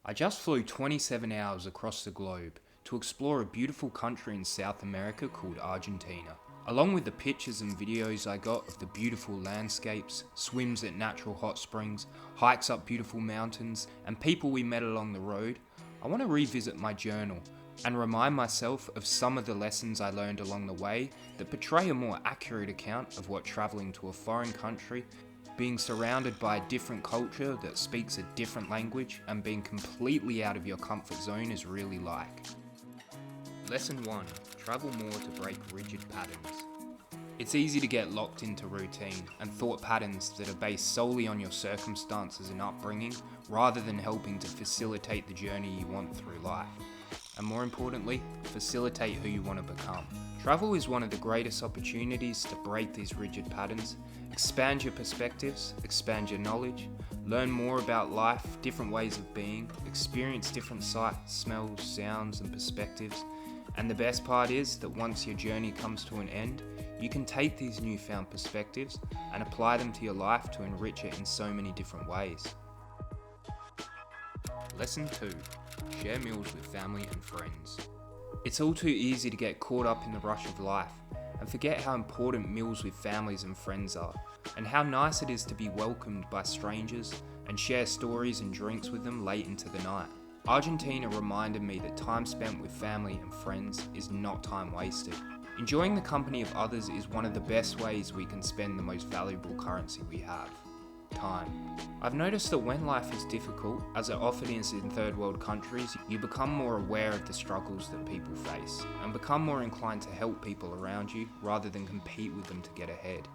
I just flew 27 hours across the globe to explore a beautiful country in South America called Argentina. Along with the pictures and videos I got of the beautiful landscapes, swims at natural hot springs, hikes up beautiful mountains, and people we met along the road, I want to revisit my journal and remind myself of some of the lessons I learned along the way that portray a more accurate account of what travelling to a foreign country, being surrounded by a different culture that speaks a different language, and being completely out of your comfort zone is really like. Lesson 1. Travel more to break rigid patterns. It's easy to get locked into routine and thought patterns that are based solely on your circumstances and upbringing, rather than helping to facilitate the journey you want through life. And more importantly, facilitate who you want to become. Travel is one of the greatest opportunities to break these rigid patterns, expand your perspectives, expand your knowledge, learn more about life, different ways of being, experience different sights, smells, sounds, and perspectives. And the best part is that once your journey comes to an end, you can take these newfound perspectives and apply them to your life to enrich it in so many different ways. Lesson 2. Share meals with family and friends. It's all too easy to get caught up in the rush of life and forget how important meals with families and friends are, and how nice it is to be welcomed by strangers and share stories and drinks with them late into the night. Argentina reminded me that time spent with family and friends is not time wasted. Enjoying the company of others is one of the best ways we can spend the most valuable currency we have: time. I've noticed that when life is difficult, as it often is in third world countries, you become more aware of the struggles that people face and become more inclined to help people around you rather than compete with them to get ahead.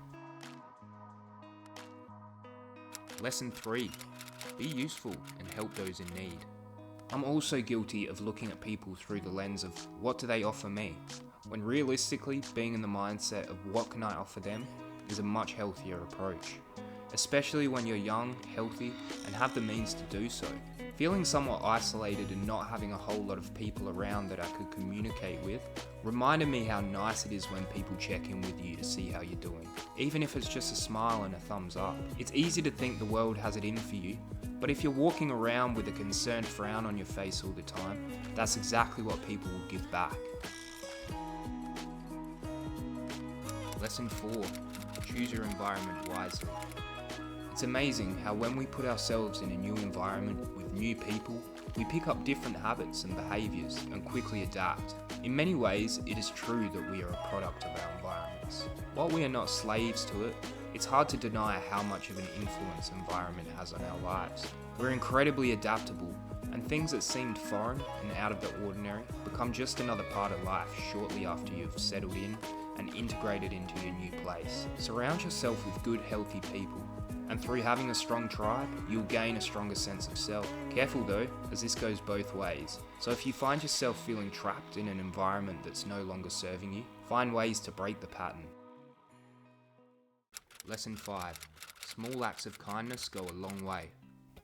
Lesson 3. Be useful and help those in need. I'm also guilty of looking at people through the lens of what do they offer me, when realistically being in the mindset of what can I offer them is a much healthier approach. Especially when you're young, healthy, and have the means to do so. Feeling somewhat isolated and not having a whole lot of people around that I could communicate with reminded me how nice it is when people check in with you to see how you're doing, even if it's just a smile and a thumbs up. It's easy to think the world has it in for you, but if you're walking around with a concerned frown on your face all the time, that's exactly what people will give back. Lesson 4. Choose your environment wisely. It's amazing how when we put ourselves in a new environment with new people, we pick up different habits and behaviours and quickly adapt. In many ways, it is true that we are a product of our environments. While we are not slaves to it, it's hard to deny how much of an influence environment has on our lives. We're incredibly adaptable, and things that seemed foreign and out of the ordinary become just another part of life shortly after you've settled in and integrated into your new place. Surround yourself with good, healthy people, and through having a strong tribe, you'll gain a stronger sense of self. Careful though, as this goes both ways. So if you find yourself feeling trapped in an environment that's no longer serving you, find ways to break the pattern. Lesson 5. Small acts of kindness go a long way.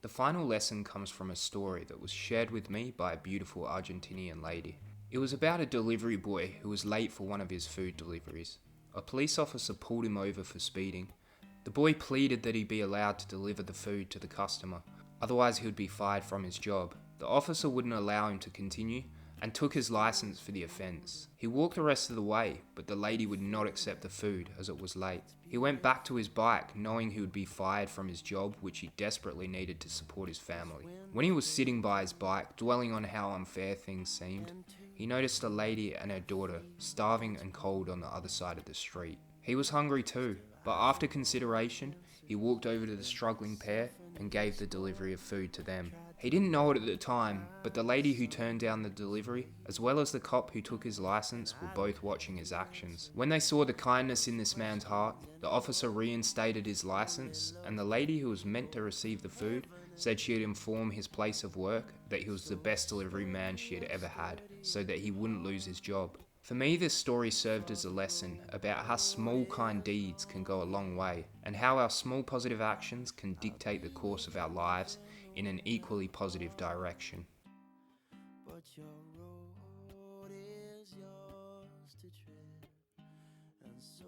The final lesson comes from a story that was shared with me by a beautiful Argentinian lady. It was about a delivery boy who was late for one of his food deliveries. A police officer pulled him over for speeding. The boy pleaded that he be allowed to deliver the food to the customer, otherwise he would be fired from his job. The officer wouldn't allow him to continue and took his license for the offence. He walked the rest of the way, but the lady would not accept the food as it was late. He went back to his bike knowing he would be fired from his job, which he desperately needed to support his family. When he was sitting by his bike, dwelling on how unfair things seemed, he noticed a lady and her daughter starving and cold on the other side of the street. He was hungry too, but after consideration, he walked over to the struggling pair and gave the delivery of food to them. He didn't know it at the time, but the lady who turned down the delivery, as well as the cop who took his license, were both watching his actions. When they saw the kindness in this man's heart, the officer reinstated his license, and the lady who was meant to receive the food said she had informed his place of work that he was the best delivery man she had ever had, so that he wouldn't lose his job. For me, this story served as a lesson about how small kind deeds can go a long way, and how our small positive actions can dictate the course of our lives in an equally positive direction. But your road is yours to tread, and so